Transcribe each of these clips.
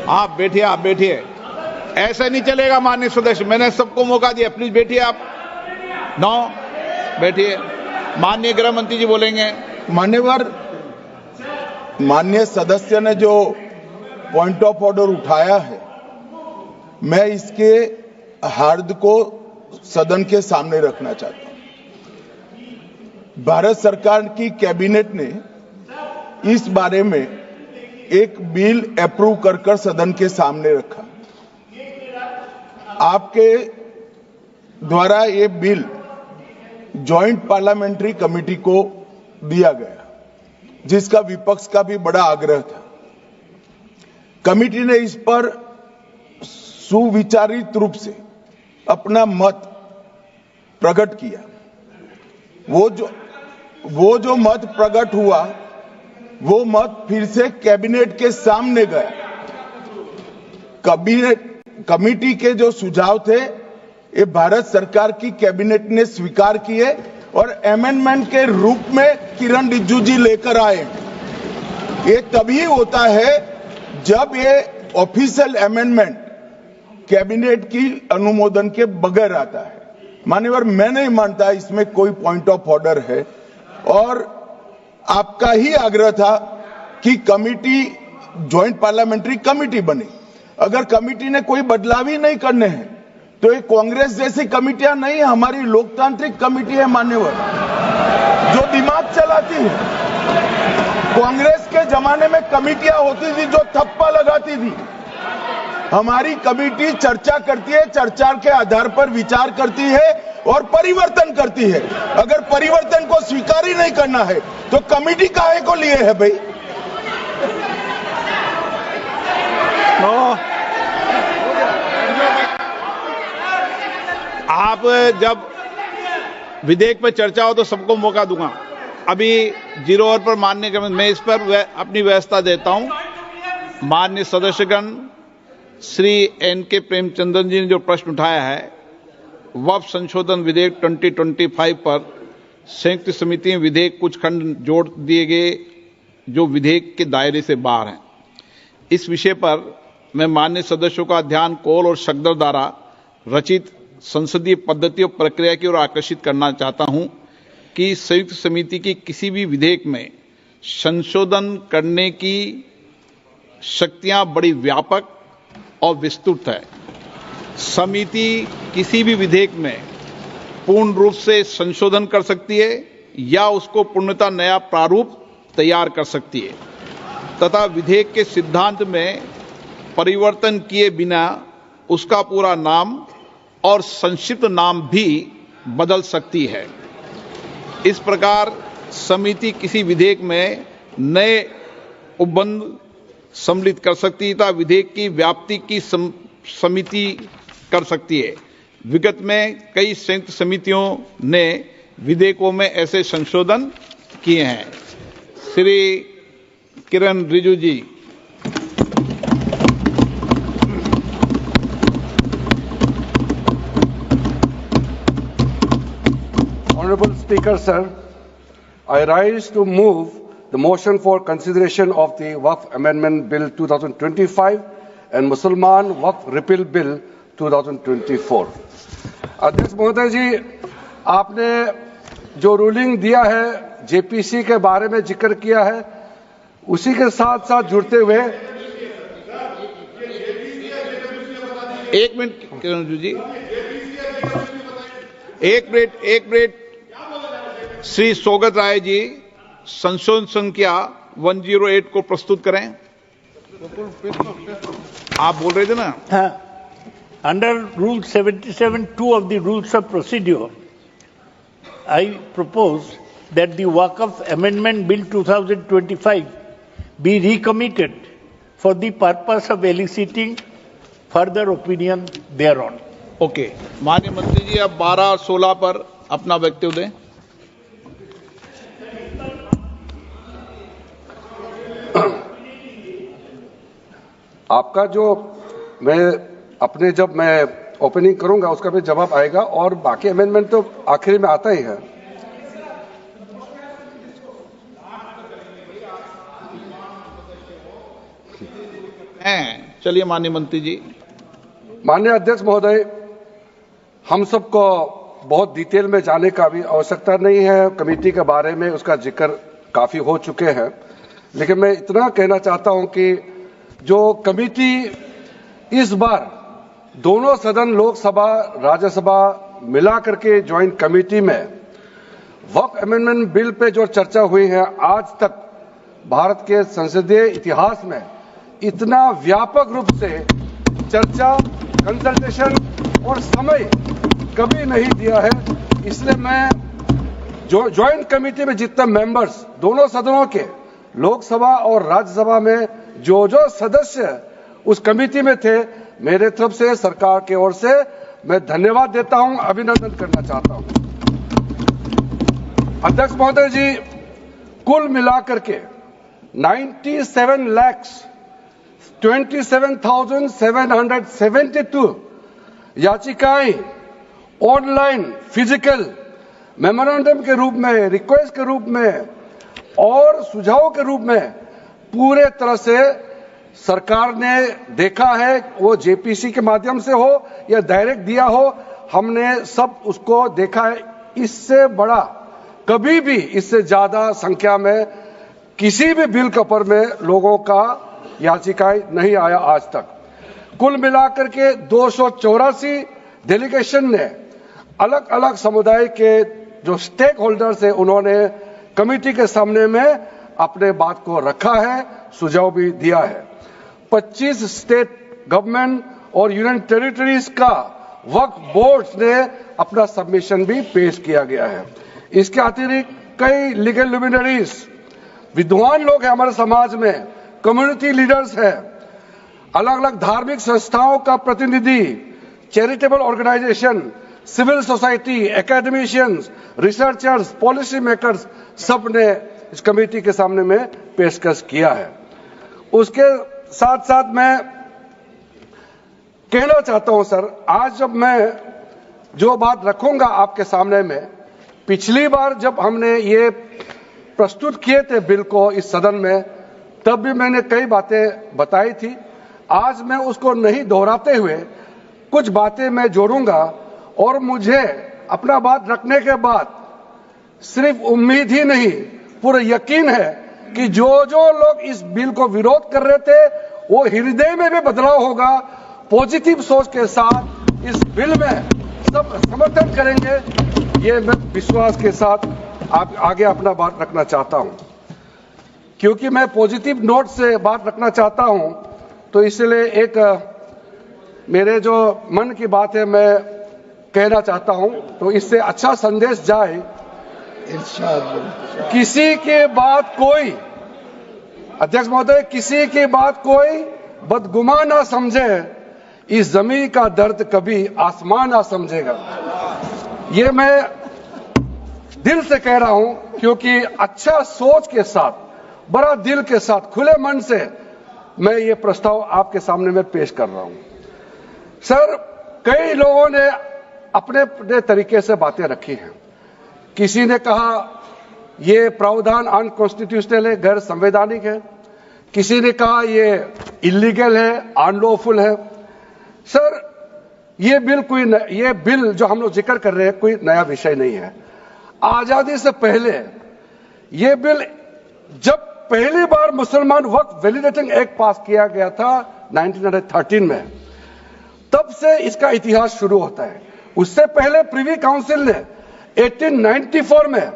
आप बैठिए। ऐसा नहीं चलेगा माननीय सदस्य, मैंने सबको मौका दिया, प्लीज बैठिए आप। नो, बैठिए। माननीय गृह मंत्री जी बोलेंगे। माननीय सदस्य ने जो पॉइंट ऑफ ऑर्डर उठाया है, मैं इसके हार्द को सदन के सामने रखना चाहता हूं। भारत सरकार की कैबिनेट ने इस बारे में एक बिल अप्रूव कर सदन के सामने रखा। आपके द्वारा ये बिल जॉइंट पार्लियामेंट्री कमेटी को दिया गया, जिसका विपक्ष का भी बड़ा आग्रह था। कमेटी ने इस पर सुविचारित रूप से अपना मत प्रकट किया। वो जो मत प्रकट हुआ, वो मत फिर से कैबिनेट के सामने गया। कमेटी के जो सुझाव थे, ये भारत सरकार की कैबिनेट ने स्वीकार किए और अमेंडमेंट के रूप में किरण रिजिजू जी लेकर आए। ये तभी होता है जब ये ऑफिशियल अमेंडमेंट कैबिनेट की अनुमोदन के बगैर आता है। मान्यवर, मैं नहीं मानता इसमें कोई पॉइंट ऑफ ऑर्डर है, और आपका ही आग्रह था कि कमिटी ज्वाइंट पार्लियामेंट्री कमिटी बने। अगर कमिटी ने कोई बदलाव ही नहीं करने हैं तो ये कांग्रेस जैसी कमिटियां नहीं, हमारी लोकतांत्रिक कमिटी है मान्यवर, जो दिमाग चलाती है। कांग्रेस के जमाने में कमिटियां होती थी जो थप्पा लगाती थी। हमारी कमिटी चर्चा करती है, चर्चा के आधार पर विचार करती है और परिवर्तन करती है। अगर परिवर्तन को स्वीकार ही नहीं करना है तो कमिटी काहे को लिए है भाई? आप जब विधेयक पर चर्चा हो तो सबको मौका दूंगा। अभी 0 ओवर पर मानने के मैं इस पर अपनी व्यवस्था देता हूं। माननीय सदस्यगण श्री एन.के. प्रेमचंद्रन जी ने जो प्रश्न उठाया है, वक्फ संशोधन विधेयक 2025 पर संयुक्त समिति में विधेयक कुछ खंड जोड़ दिए गए जो विधेयक के दायरे से बाहर हैं। इस विषय पर मैं माननीय सदस्यों का ध्यान कौल और शब्द द्वारा रचित संसदीय पद्धति और प्रक्रिया की ओर आकर्षित करना चाहता हूं कि संयुक्त समिति की किसी भी विधेयक में संशोधन करने की शक्तियां बड़ी व्यापक और विस्तृत है। समिति किसी भी विधेयक में पूर्ण रूप से संशोधन कर सकती है या उसको पूर्णतः नया प्रारूप तैयार कर सकती है तथा विधेयक के सिद्धांत में परिवर्तन किए बिना उसका पूरा नाम और संक्षिप्त नाम भी बदल सकती है। इस प्रकार समिति किसी विधेयक में नए उपबंध सम्मिलित कर सकती है तथा विधेयक की व्याप्ति की समिति कर सकती है। विगत में कई संयुक्त समितियों ने विधेयकों में ऐसे संशोधन किए हैं। श्री किरण रिजिजू जी। Honorable Speaker, sir, I rise to move the motion for consideration of the Waqf Amendment Bill 2025 and Mussalman Waqf Repeal Bill 2024. अध्यक्ष महोदय जी, आपने जो रूलिंग दिया है, जेपीसी के बारे में जिक्र किया है, उसी के साथ साथ जुड़ते हुए एक मिनट किरण जी, एक मिनट श्री सौगत राय जी संशोधन संख्या 108 को प्रस्तुत करें। आप बोल रहे थे ना? हाँ। Under rule 77(2) of the rules of procedure, I propose that the Waqf Amendment Bill 2025 be recommitted for the purpose of eliciting further opinion thereon. Okay, माननीय मंत्री जी अब 12 और 16 पर अपना वक्तव्य दें। आपका जो जब मैं ओपनिंग करूंगा उसका भी जवाब आएगा और बाकी अमेंडमेंट तो आखिरी में आता ही है। चलिए माननीय मंत्री जी। माननीय अध्यक्ष महोदय, हम सबको बहुत डिटेल में जाने का भी आवश्यकता नहीं है। कमेटी के बारे में उसका जिक्र काफी हो चुके हैं, लेकिन मैं इतना कहना चाहता हूं कि जो कमेटी इस बार दोनों सदन लोकसभा राज्यसभा मिला करके ज्वाइंट कमेटी में वक्फ अमेंडमेंट बिल पे जो चर्चा हुई है, आज तक भारत के संसदीय इतिहास में इतना व्यापक रूप से चर्चा, कंसल्टेशन और समय कभी नहीं दिया है। इसलिए मैं जो ज्वाइंट कमेटी में जितने मेंबर्स दोनों सदनों के लोकसभा और राज्यसभा में जो सदस्य उस कमेटी में थे, मेरे तरफ से सरकार की ओर से मैं धन्यवाद देता हूं, अभिनंदन करना चाहता हूं। अध्यक्ष महोदय जी, कुल मिलाकर के 97,27,772 याचिकाएं ऑनलाइन, फिजिकल, मेमोरेंडम के रूप में, रिक्वेस्ट के रूप में और सुझाव के रूप में पूरे तरह से सरकार ने देखा है। वो जेपीसी के माध्यम से हो या डायरेक्ट दिया हो, हमने सब उसको देखा है। इससे बड़ा कभी भी, इससे ज्यादा संख्या में किसी भी बिल के ऊपर में लोगों का याचिकाएं नहीं आया आज तक। कुल मिलाकर के 284 डेलीगेशन ने अलग अलग समुदाय के जो स्टेक होल्डर्स है, उन्होंने कमेटी के सामने में अपने बात को रखा है, सुझाव भी दिया है। 25 स्टेट गवर्नमेंट और यूनियन टेरिटरीज का वक्फ बोर्ड्स ने अपना सबमिशन भी पेश किया गया है। इसके अतिरिक्त कई लीगल लुमिनरीज, विद्वान लोग हैं हमारे समाज में, कम्युनिटी लीडर्स हैं, अलग अलग धार्मिक संस्थाओं का प्रतिनिधि, charitable organisation, civil society, academicians, researchers, policy makers, सब ने इस कमेटी के सामने में पेशकश किया है। उसके साथ साथ मैं कहना चाहता हूं सर, आज जब मैं जो बात रखूंगा आपके सामने में, पिछली बार जब हमने ये प्रस्तुत किए थे बिल को इस सदन में, तब भी मैंने कई बातें बताई थी। आज मैं उसको नहीं दोहराते हुए कुछ बातें मैं जोड़ूंगा और मुझे अपना बात रखने के बाद सिर्फ उम्मीद ही नहीं, पूरा यकीन है कि जो लोग इस बिल को विरोध कर रहे थे, वो हृदय में भी बदलाव होगा। पॉजिटिव सोच के साथ इस बिल में सब समर्थन करेंगे, ये मैं विश्वास के साथ आप आगे अपना बात रखना चाहता हूं। क्योंकि मैं पॉजिटिव नोट से बात रखना चाहता हूं, तो इसलिए एक मेरे जो मन की बात है मैं कहना चाहता हूं, तो इससे अच्छा संदेश जाए। किसी के बात कोई, अध्यक्ष महोदय, किसी की बात कोई बदगुमान ना समझे, इस जमीन का दर्द कभी आसमान ना समझेगा। ये मैं दिल से कह रहा हूं, क्योंकि अच्छा सोच के साथ, बड़ा दिल के साथ, खुले मन से मैं ये प्रस्ताव आपके सामने में पेश कर रहा हूं। सर, कई लोगों ने अपने अपने तरीके से बातें रखी हैं। किसी ने कहा ये प्रावधान अनकॉन्स्टिट्यूशनल है, गैर संवैधानिक है। किसी ने कहा ये इलीगल है, अनलॉफुल है। सर, ये बिल जो हम लोग जिक्र कर रहे हैं कोई नया विषय नहीं है। आजादी से पहले ये बिल, जब पहली बार मुसलमान वक्फ वैलिडेटिंग एक्ट पास किया गया था 1913 में, तब से इसका इतिहास शुरू होता है। उससे पहले प्रिवी काउंसिल ने 1894 में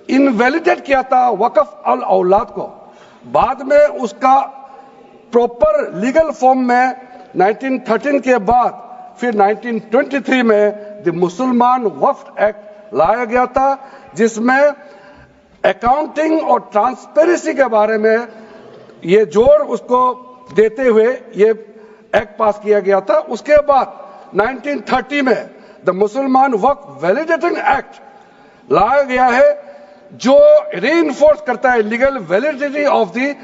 इनवैलिडेट किया था वक्फ अल औलाद को। बाद में उसका प्रॉपर लीगल फॉर्म में 1913 के बाद फिर 1923 में द मुसलमान वक्फ एक्ट लाया गया था, जिसमें अकाउंटिंग और ट्रांसपेरेंसी के बारे में ये जोर उसको देते हुए ये एक्ट पास किया गया था। उसके बाद 1930 में द मुसलमान वक्फ वैलिडेटिंग एक्ट लाया गया है, जो रीइंफोर्स करता है लीगल वैलिडिटी ऑफ द